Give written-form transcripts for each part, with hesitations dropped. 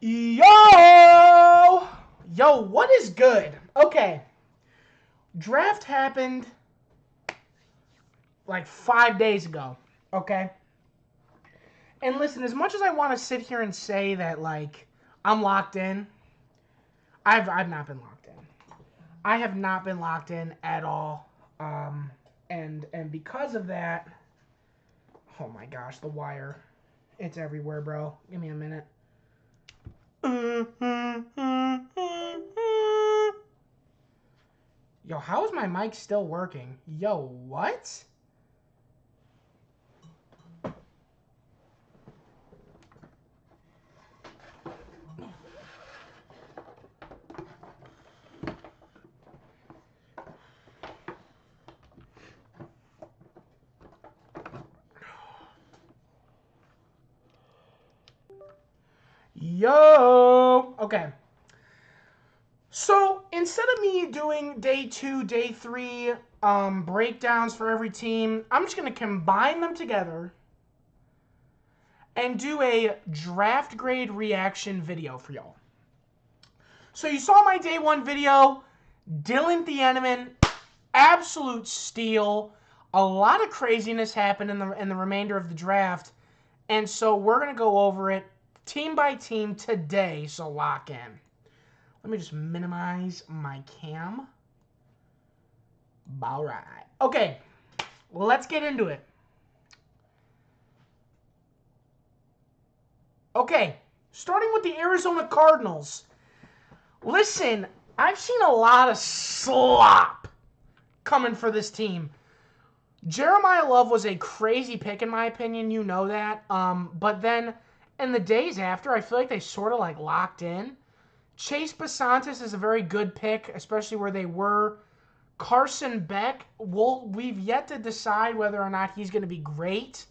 Yo! Yo, what is good? Okay. Draft happened like 5 days ago. Okay? And listen, as much as I want to sit here and say that, like, I'm locked in, I've not been locked in. I have not been locked in at all. And because of that, oh my gosh, the wire. It's everywhere, bro. Give me a minute. Yo, how is my mic still working? Yo, what? Yo! Okay. So, instead of me doing day 2, day 3 breakdowns for every team, I'm just going to combine them together and do a draft grade reaction video for y'all. So, you saw my day 1 video. Dylan Thieneman, absolute steal. A lot of craziness happened in the remainder of the draft. And so, we're going to go over it team by team today, so lock in. Let me just minimize my cam. All right. Okay, well, let's get into it. Okay, starting with the Arizona Cardinals. Listen, I've seen a lot of slop coming for this team. Jeremiah Love was a crazy pick, in my opinion. You know that. But then in the days after, I feel like they sort of like locked in. Chase Basantis is a very good pick, especially where they were. Carson Beck, we've yet to decide whether or not he's going to be great.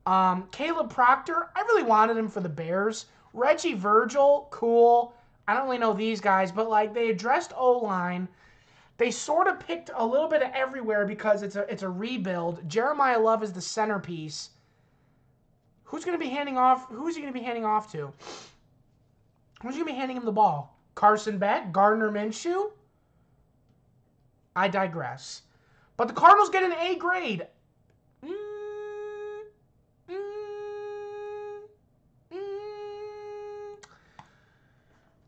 Caleb Proctor, I really wanted him for the Bears. Reggie Virgil, cool. I don't really know these guys, but like they addressed O-line. They sort of picked a little bit of everywhere because it's a rebuild. Jeremiah Love is the centerpiece. Who's going to be handing off? Who's he going to be handing off to? Who's going to be handing him the ball? Carson Beck? Gardner Minshew? I digress. But the Cardinals get an A grade.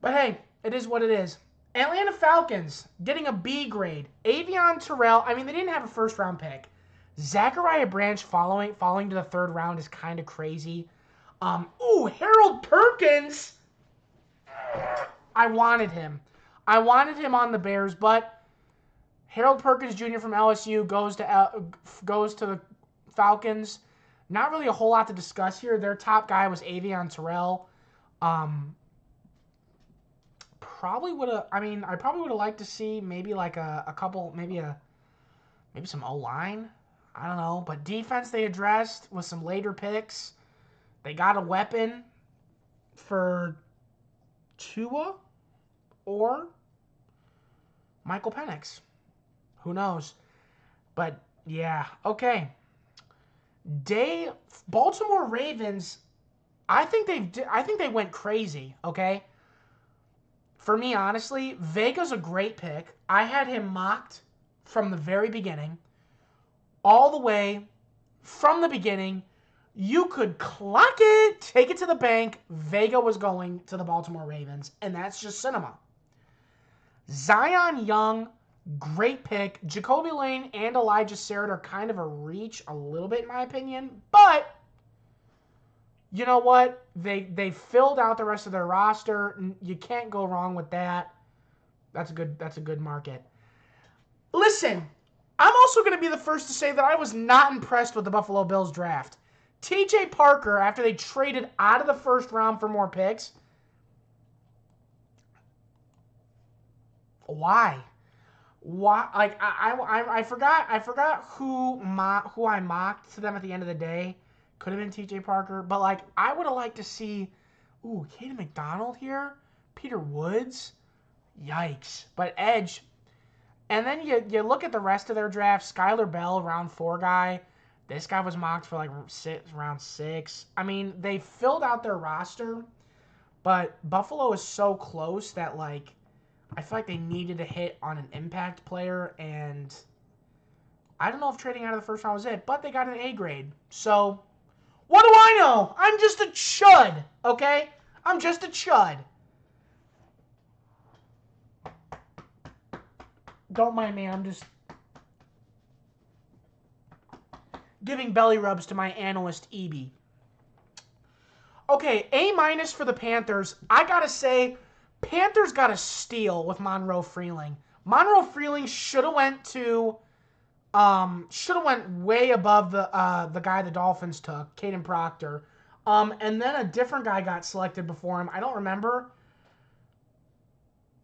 But hey, it is what it is. Atlanta Falcons getting a B grade. Avion Terrell, I mean, they didn't have a first-round pick. Zachariah Branch falling to the third round is kind of crazy. Harold Perkins. I wanted him. I wanted him on the Bears, but Harold Perkins Jr. from LSU goes to the Falcons. Not really a whole lot to discuss here. Their top guy was Avion Terrell. Probably would have. I mean, I probably would have liked to see maybe like a couple, maybe some O-line. I don't know, but defense they addressed with some later picks. They got a weapon for Tua or Michael Penix. Who knows? But yeah, okay. Baltimore Ravens. I think they went crazy. Okay. For me, honestly, Vega's a great pick. I had him mocked from the very beginning, all the way from the beginning. You could clock it, take it to the bank. Vega was going to the Baltimore Ravens, and that's just cinema. Zion Young, great pick. Jacoby Lane and Elijah Sarrett are kind of a reach a little bit, in my opinion. But you know what? They filled out the rest of their roster. You can't go wrong with that. That's a good market. Listen, I'm also going to be the first to say that I was not impressed with the Buffalo Bills draft. TJ Parker, after they traded out of the first round for more picks. Why? Why? Like I forgot who I mocked to them at the end of the day. Could have been TJ Parker, but like I would have liked to see, Caden McDonald here, Peter Woods, yikes. But Edge, and then you look at the rest of their draft. Skylar Bell, round 4 guy. This guy was mocked for like round 6. I mean, they filled out their roster, But Buffalo is so close that, like, I feel like they needed a hit on an impact player, and I don't know if trading out of the first round was it, but they got an A grade. So, what do I know? I'm just a chud, okay? I'm just a chud. Don't mind me, I'm just giving belly rubs to my analyst, EB. Okay, A- for the Panthers. I gotta say, Panthers got a steal with Monroe Freeling. Monroe Freeling should have went way above the guy the Dolphins took, Caden Proctor. And then a different guy got selected before him. I don't remember.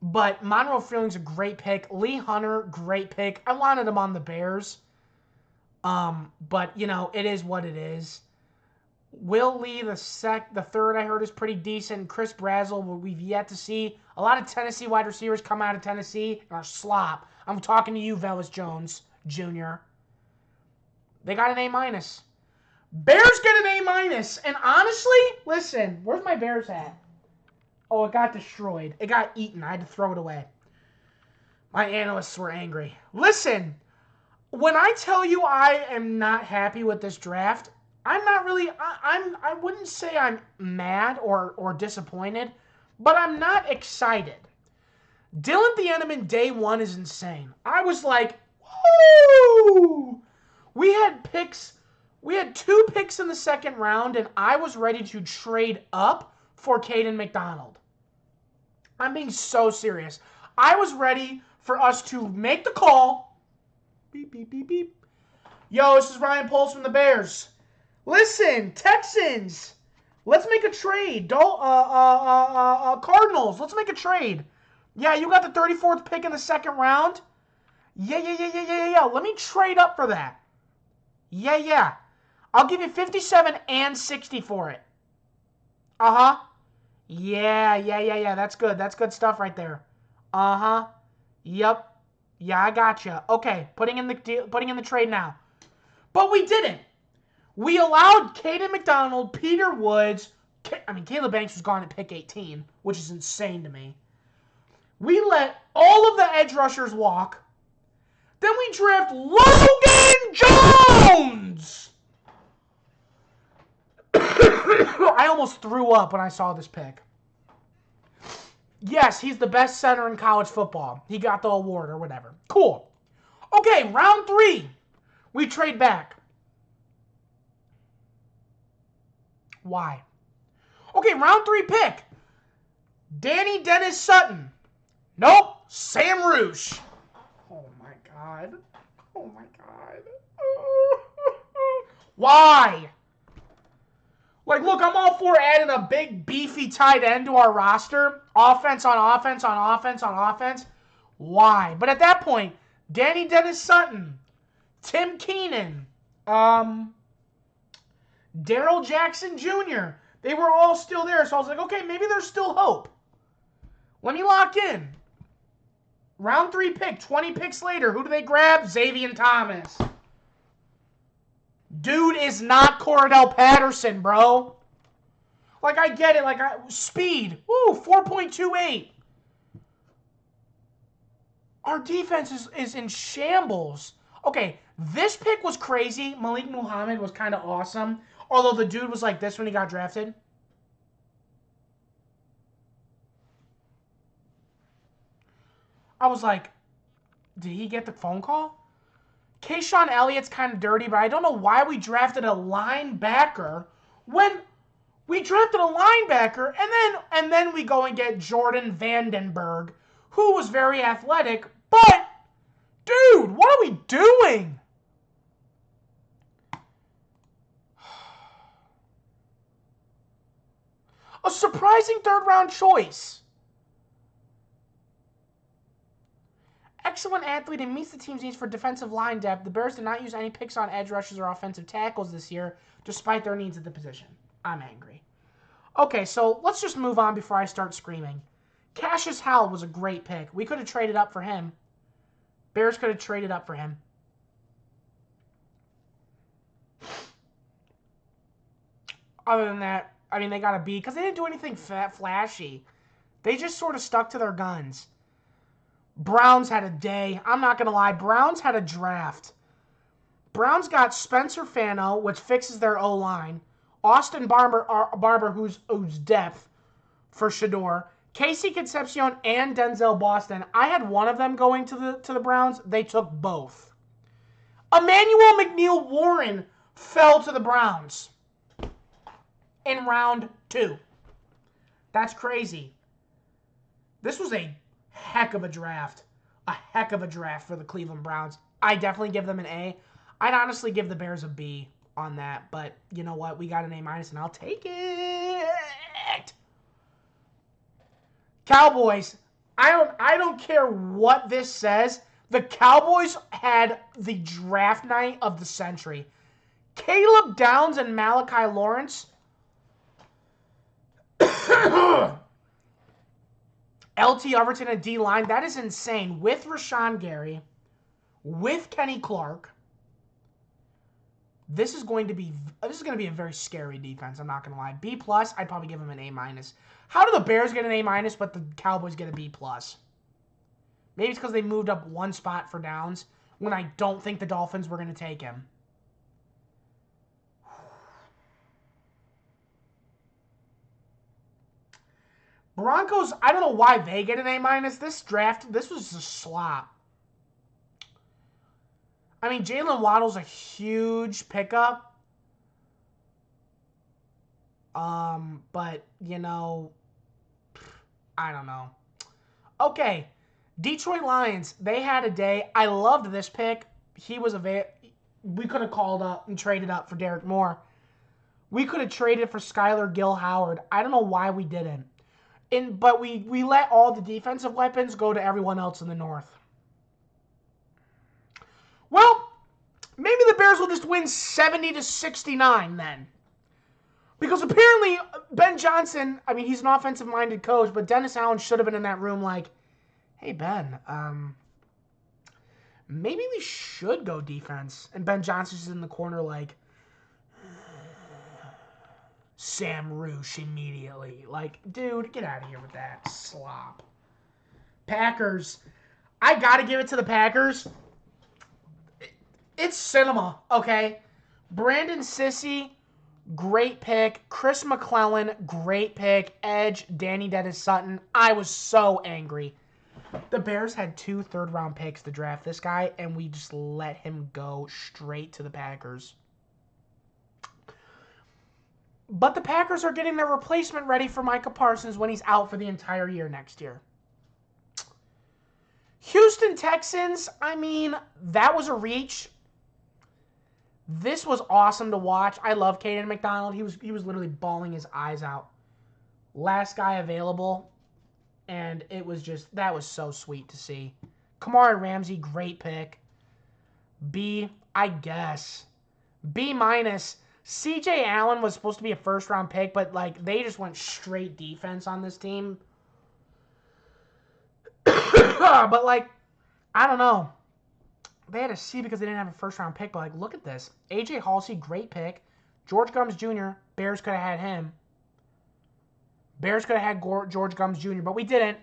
But Monroe Freeling's a great pick. Lee Hunter, great pick. I wanted him on the Bears. But, you know, it is what it is. Will Lee, the third, I heard, is pretty decent. Chris Brazzell, we've yet to see. A lot of Tennessee wide receivers come out of Tennessee and are slop. I'm talking to you, Velus Jones Jr. They got an A-. Bears get an A-. And honestly, listen, where's my Bears hat? Oh, it got destroyed. It got eaten. I had to throw it away. My analysts were angry. Listen, when I tell you I am not happy with this draft, I'm not really, I wouldn't say I'm mad or disappointed, but I'm not excited. Dylan Thieneman day one is insane. I was like, woo! We had 2 picks in the second round, and I was ready to trade up for Caden McDonald. I'm being so serious. I was ready for us to make the call. Beep, beep, beep, beep. Yo, this is Ryan Poles from the Bears. Listen, Texans, let's make a trade. Cardinals, let's make a trade. Yeah, you got the 34th pick in the second round? Yeah. Let me trade up for that. Yeah. I'll give you 57 and 60 for it. Uh-huh. Yeah. That's good. That's good stuff right there. Uh-huh. Yep. Yeah, I gotcha. Okay, putting in the trade now. But we didn't. We allowed Caden McDonald, Peter Woods. Caleb Banks was gone at pick 18, which is insane to me. We let all of the edge rushers walk. Then we draft Logan Jones. I almost threw up when I saw this pick. Yes, he's the best center in college football. He got the award or whatever. Cool. Okay, round 3. We trade back. Why? Okay, round 3 pick. Danny Dennis Sutton. Nope. Sam Roosh. Oh my God. Why? Like, look, I'm all for adding a big, beefy tight end to our roster. Offense on offense on offense on offense. Why? But at that point, Danny Dennis Sutton, Tim Keenan, Daryl Jackson Jr., they were all still there. So I was like, okay, maybe there's still hope. Let me lock in. Round 3 pick, 20 picks later. Who do they grab? Xavier Thomas. Dude is not Cordell Patterson, bro. Like, I get it. Like, speed. Woo, 4.28. Our defense is in shambles. Okay, this pick was crazy. Malik Muhammad was kind of awesome. Although the dude was like this when he got drafted. I was like, did he get the phone call? Kayshawn Elliott's kind of dirty, but I don't know why we drafted a linebacker when we drafted a linebacker and then we go and get Jordan Vandenberg, who was very athletic, but dude, what are we doing? A surprising third-round choice. Excellent athlete and meets the team's needs for defensive line depth. The Bears did not use any picks on edge rushers or offensive tackles this year, despite their needs at the position. I'm angry. Okay, so let's just move on before I start screaming. Cassius Howell was a great pick. We could have traded up for him. Bears could have traded up for him. Other than that, I mean, they got a B because they didn't do anything flashy. They just sort of stuck to their guns. Browns had a day. I'm not going to lie. Browns had a draft. Browns got Spencer Fano, which fixes their O-line. Austin Barber, who's depth for Shador. Casey Concepcion and Denzel Boston. I had one of them going to the Browns. They took both. Emmanuel McNeil-Warren fell to the Browns in round 2. That's crazy. This was a heck of a draft. A heck of a draft for the Cleveland Browns. I definitely give them an A. I'd honestly give the Bears a B on that, but you know what? We got an A-, and I'll take it. Cowboys. I don't care what this says. The Cowboys had the draft night of the century. Caleb Downs and Malachi Lawrence. LT Overton and D-line. That is insane. With Rashawn Gary. With Kenny Clark. This is going to be a very scary defense. I'm not going to lie. B+, I'd probably give them an A-. How do the Bears get an A-, but the Cowboys get a B+? Maybe it's because they moved up one spot for Downs when I don't think the Dolphins were going to take him. Broncos, I don't know why they get an A-. This draft, this was a slop. I mean, Jalen Waddle's a huge pickup. But, you know, I don't know. Okay, Detroit Lions, they had a day. I loved this pick. He was we could have called up and traded up for Derek Moore. We could have traded for Skylar Gill-Howard. I don't know why we didn't. But we let all the defensive weapons go to everyone else in the North. Well, maybe the Bears will just win 70-69 then. Because apparently Ben Johnson, I mean, he's an offensive-minded coach, but Dennis Allen should have been in that room like, hey, Ben, maybe we should go defense. And Ben Johnson's in the corner like, Sam Roosh immediately. Like, dude, get out of here with that slop. Packers. I got to give it to the Packers. It's cinema, okay? Brandon Sissy, great pick. Chris McClellan, great pick. Edge, Danny Dennis Sutton. I was so angry. The Bears had 2 third-round picks to draft this guy, and we just let him go straight to the Packers. But the Packers are getting their replacement ready for Micah Parsons when he's out for the entire year next year. Houston Texans, I mean, that was a reach. This was awesome to watch. I love Caden McDonald. He was literally bawling his eyes out. Last guy available. And it was just, that was so sweet to see. Kamara Ramsey, great pick. B, I guess. B-. CJ Allen was supposed to be a first-round pick, but, like, they just went straight defense on this team. But, like, I don't know. They had a C because they didn't have a first-round pick, but, like, look at this. A.J. Halsey, great pick. George Gumbs Jr., Bears could have had him. Bears could have had George Gumbs Jr., but we didn't.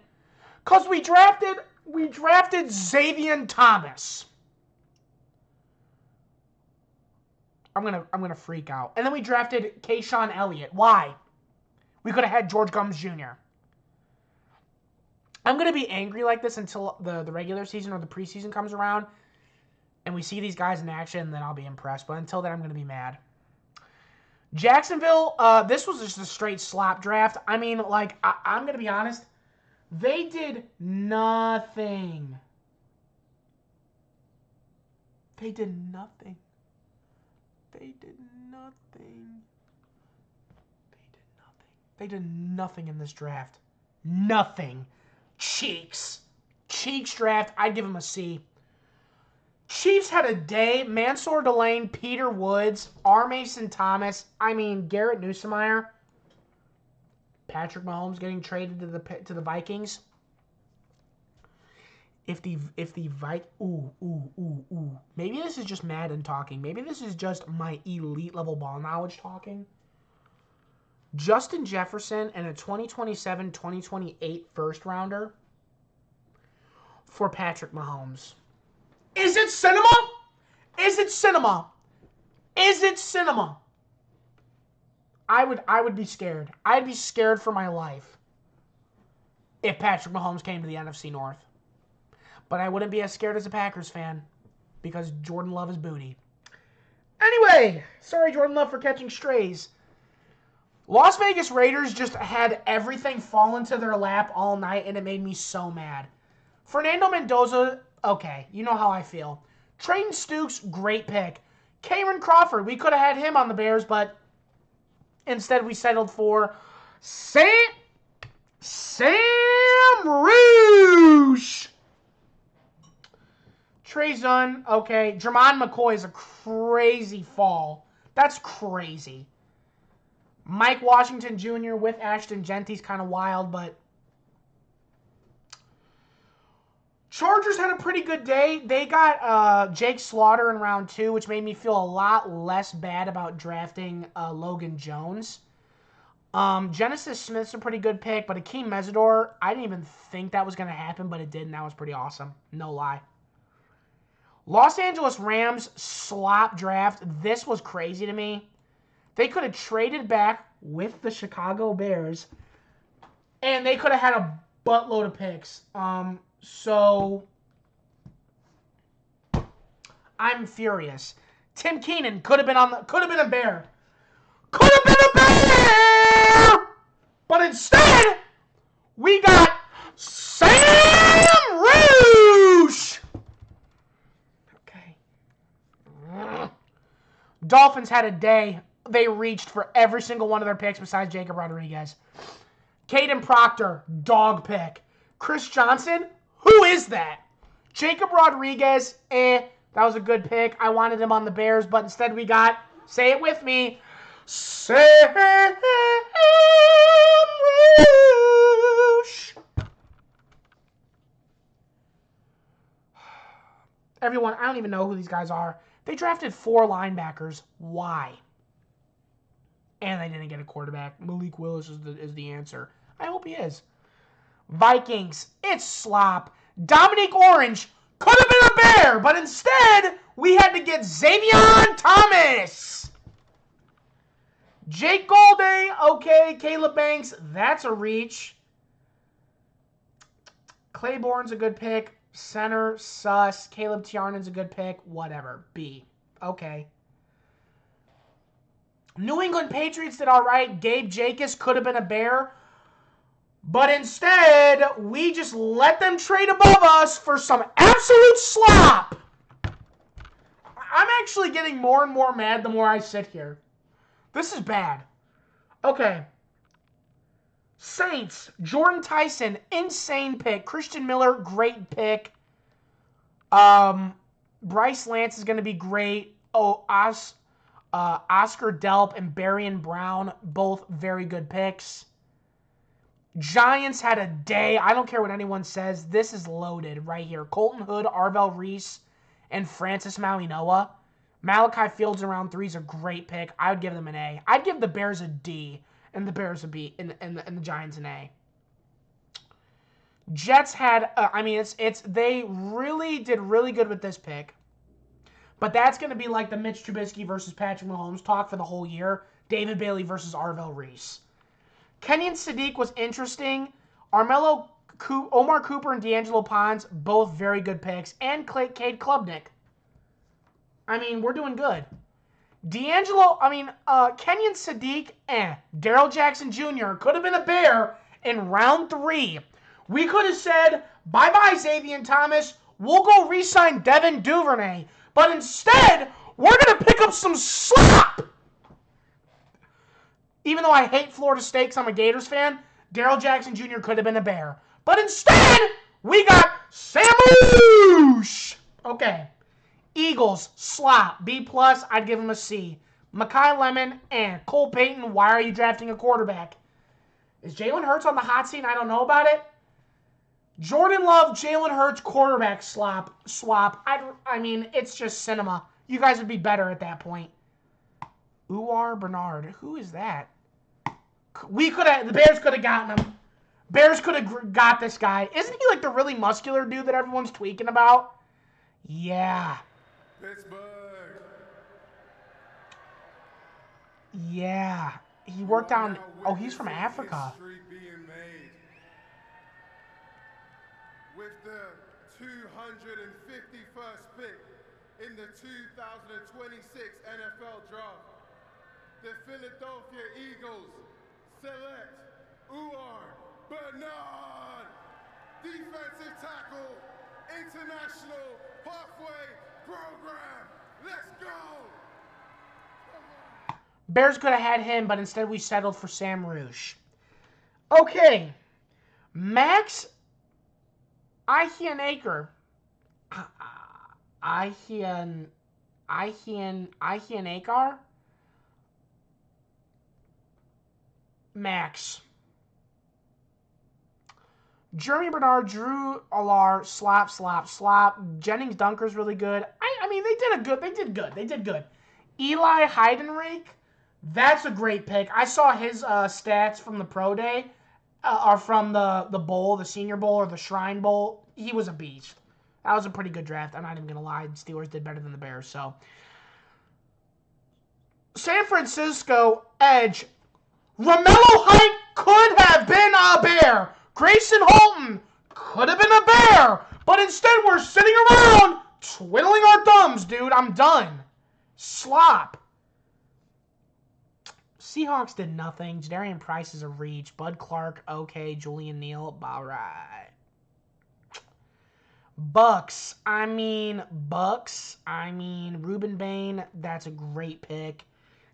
Because we drafted Xavier Thomas. I'm gonna freak out. And then we drafted Kayshawn Elliott. Why? We could have had George Gumbs Jr. I'm gonna be angry like this until the regular season or the preseason comes around and we see these guys in action, and then I'll be impressed. But until then, I'm gonna be mad. Jacksonville, this was just a straight slop draft. I mean, like, I'm gonna be honest. They did nothing. They did nothing. They did nothing. They did nothing in this draft. Nothing. Chiefs draft, I'd give them a C. Chiefs had a day. Mansour Delane, Peter Woods, R. Mason Thomas. I mean, Garrett Nussmeier. Patrick Mahomes getting traded to the Vikings. Maybe this is just Madden talking. Maybe this is just my elite level ball knowledge talking. Justin Jefferson and a 2027-2028 first rounder for Patrick Mahomes. Is it cinema? Is it cinema? Is it cinema? I would be scared. I'd be scared for my life if Patrick Mahomes came to the NFC North. But I wouldn't be as scared as a Packers fan because Jordan Love is booty. Anyway, sorry Jordan Love for catching strays. Las Vegas Raiders just had everything fall into their lap all night, and it made me so mad. Fernando Mendoza, okay, you know how I feel. Trayton Stukes, great pick. Cameron Crawford, we could have had him on the Bears, but instead we settled for Sam Rouge. Trey Zun, okay. Jermon McCoy is a crazy fall. That's crazy. Mike Washington Jr. with Ashton Genty's kind of wild, but Chargers had a pretty good day. They got Jake Slaughter in round 2, which made me feel a lot less bad about drafting Logan Jones. Genesis Smith's a pretty good pick, but Akeem Mesidor, I didn't even think that was going to happen, but it did, and that was pretty awesome. No lie. Los Angeles Rams slop draft. This was crazy to me. They could have traded back with the Chicago Bears, and they could have had a buttload of picks. So I'm furious. Tim Keenan could have been a Bear. Could have been a Bear! But instead, we got Sam Rouge! Okay. Dolphins had a day. They reached for every single one of their picks besides Jacob Rodriguez. Caden Proctor, dog pick. Chris Johnson, who is that? Jacob Rodriguez, that was a good pick. I wanted him on the Bears, but instead we got, say it with me, Sam Rouge. Everyone, I don't even know who these guys are. They drafted 4 linebackers. Why? And they didn't get a quarterback. Malik Willis is the answer. I hope he is. Vikings, it's slop. Dominique Orange could have been a Bear, but instead we had to get Xavier Thomas. Jake Golday, okay. Caleb Banks, that's a reach. Claiborne's a good pick. Center, sus. Caleb Tiarnan's a good pick. Whatever. B. Okay. New England Patriots did all right. Gabe Jacobs could have been a Bear. But instead, we just let them trade above us for some absolute slop. I'm actually getting more and more mad the more I sit here. This is bad. Okay. Saints, Jordan Tyson, insane pick. Christian Miller, great pick. Bryce Lance is going to be great. Oh, Oscar Delp and Berrien Brown, both very good picks. Giants had a day. I don't care what anyone says. This is loaded right here. Colton Hood, Arvell Reese, and Francis Mauigoa. Malachi Fields in round 3 is a great pick. I would give them an A. I'd give the Bears a D and the Bears a B and the Giants an A. Jets had, they really did really good with this pick. But that's going to be like the Mitch Trubisky versus Patrick Mahomes talk for the whole year. David Bailey versus Arvell Reese. Kenyon Sadiq was interesting. Omar Cooper and D'Angelo Pons, both very good picks. And Cade Klubnik. I mean, we're doing good. Kenyon Sadiq, Darrell Jackson Jr. could have been a Bear in round 3. We could have said, bye-bye, Xavier Thomas. We'll go re-sign Devin Duvernay. But instead, we're going to pick up some slop. Even though I hate Florida State because I'm a Gators fan, Darrell Jackson Jr. could have been a Bear. But instead, we got Sam Rouge. Okay. Eagles, slop, B+, I'd give him a C. Mekhi Lemon, Cole Payton, why are you drafting a quarterback? Is Jalen Hurts on the hot seat and I don't know about it? Jordan Love, Jalen Hurts, quarterback swap. I mean, it's just cinema. You guys would be better at that point. Uwar Bernard. Who is that? The Bears could have gotten him. Bears could have got this guy. Isn't he like the really muscular dude that everyone's tweaking about? Yeah. Pittsburgh. Yeah. He worked down. Oh, he's from Africa. Being made. With the 251st pick in the 2026 NFL Draft, the Philadelphia Eagles select Uar Bernard, defensive tackle, international pathway program. Let's go. Bears could have had him, but instead we settled for Sam Rouge. Okay. Max Ihianaker. Ihianaker? Max. Jeremy Bernard, Drew Alar, slap. Jennings Dunker's really good. I mean, they did good. Eli Heidenreich, that's a great pick. I saw his stats from the Pro Day, or from the Bowl, the Senior Bowl, or the Shrine Bowl. He was a beast. That was a pretty good draft. I'm not even going to lie. The Steelers did better than the Bears, so. San Francisco Edge. Romello Height could have been a Bear. Grayson Holton could have been a Bear. But instead, we're sitting around twiddling our thumbs, dude. I'm done. Slop. Seahawks did nothing. Jadarian Price is a reach. Bud Clark, okay. Julian Neal, all right. Bucks. I mean, Reuben Bain, that's a great pick.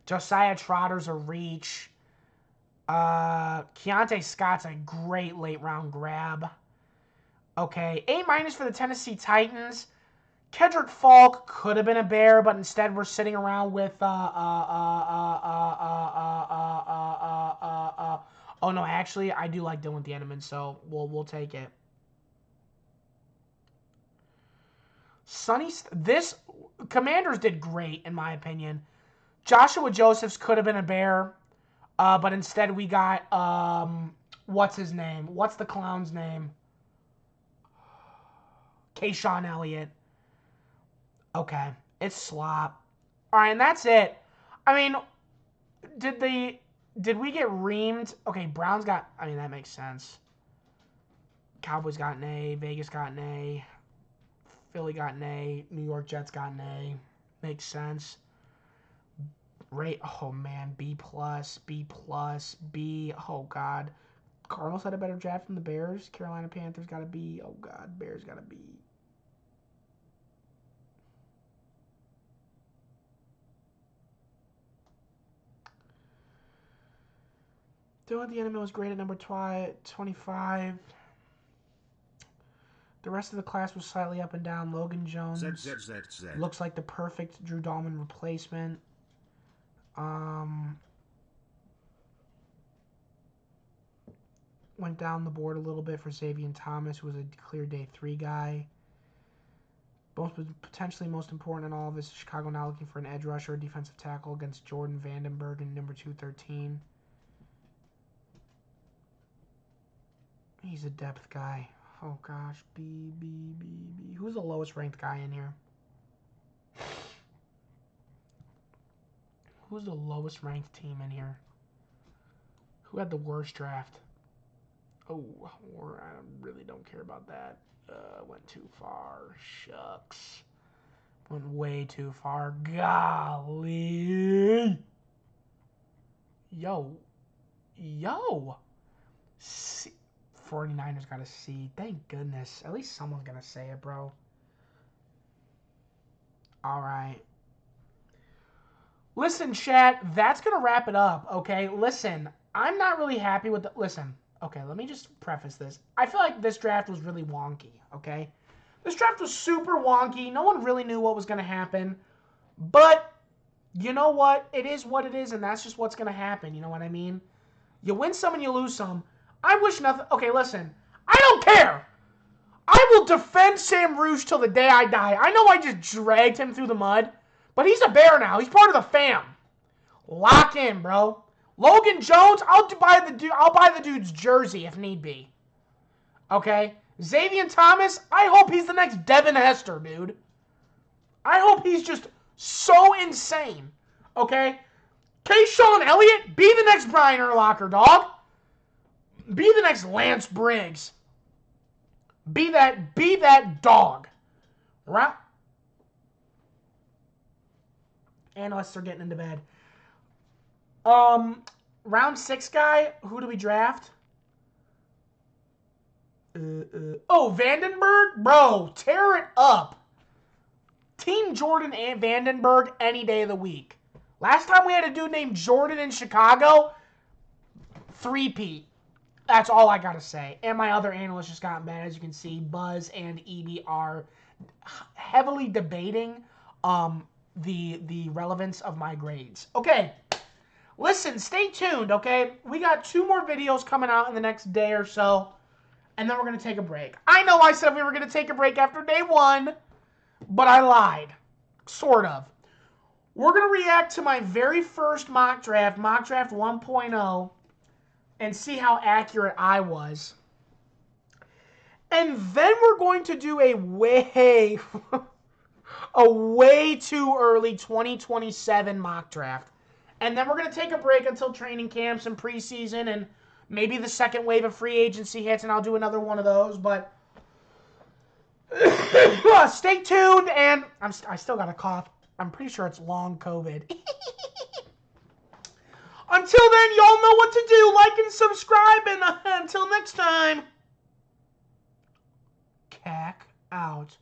Josiah Trotter's a reach. Keontae Scott's a great late round grab. Okay, A- for the Tennessee Titans. Kedrick Falk could have been a Bear, but instead we're sitting around with oh no, actually I do like Dylan Thieneman, so we'll take it. This Commanders did great in my opinion. Joshua Josephs could have been a Bear, but instead we got what's his name? What's the clown's name? Kayshawn Elliott. Okay, it's slop. All right, and that's it. I mean, did we get reamed? Okay, Browns got. I mean, that makes sense. Cowboys got an A. Vegas got an A. Philly got an A. New York Jets got an A. Makes sense. Oh man, B+, B+, B. Oh god. Cardinals had a better draft than the Bears. Carolina Panthers got a B. Oh god, Bears got a B. Dylan Thieneman was great at number 25. The rest of the class was slightly up and down. Logan Jones looks like the perfect Drew Dahlman replacement. Went down the board a little bit for Xavier Thomas, who was a clear day 3 guy. Potentially most important in all of this, Chicago now looking for an edge rusher, defensive tackle against Jordan Vandenberg in number 213. He's a depth guy. Oh gosh, B. Who's the lowest ranked guy in here? Who's the lowest ranked team in here? Who had the worst draft? Oh, I really don't care about that. Went too far. Shucks. Went way too far. Golly. Yo. 49ers got a C. Thank goodness. At least someone's going to say it, bro. All right. Listen, chat, that's going to wrap it up, okay? Listen, I'm not really happy with the... Listen, okay, let me just preface this. I feel like this draft was really wonky, okay? This draft was super wonky. No one really knew what was going to happen. But, you know what? It is what it is, and that's just what's going to happen. You know what I mean? You win some and you lose some. I wish nothing... Okay, listen. I don't care. I will defend Sam Rouge till the day I die. I know I just dragged him through the mud, but he's a Bear now. He's part of the fam. Lock in, bro. Logan Jones, I'll buy the dude's jersey if need be. Okay? Xavier Thomas, I hope he's the next Devin Hester, dude. I hope he's just so insane. Okay? Kayshawn Elliott, be the next Brian Urlacher, dog. Be the next Lance Briggs. Be that dog. Right? Analysts are getting into bed. Round 6 guy, who do we draft? Vandenberg? Bro, tear it up. Team Jordan and Vandenberg any day of the week. Last time we had a dude named Jordan in Chicago, 3-peat. That's all I gotta say. And my other analysts just got mad. As you can see, Buzz and EB are heavily debating the relevance of my grades. Okay. Listen, stay tuned, okay? We got 2 more videos coming out in the next day or so, and then we're going to take a break. I know I said we were going to take a break after day 1, but I lied. Sort of. We're going to react to my very first mock draft 1.0, and see how accurate I was. And then we're going to do a way too early 2027 mock draft. And then we're going to take a break until training camps and preseason, and maybe the second wave of free agency hits, and I'll do another one of those. But stay tuned, and I still got a cough. I'm pretty sure it's long COVID. Until then, y'all know what to do. Like and subscribe, and until next time, cack out.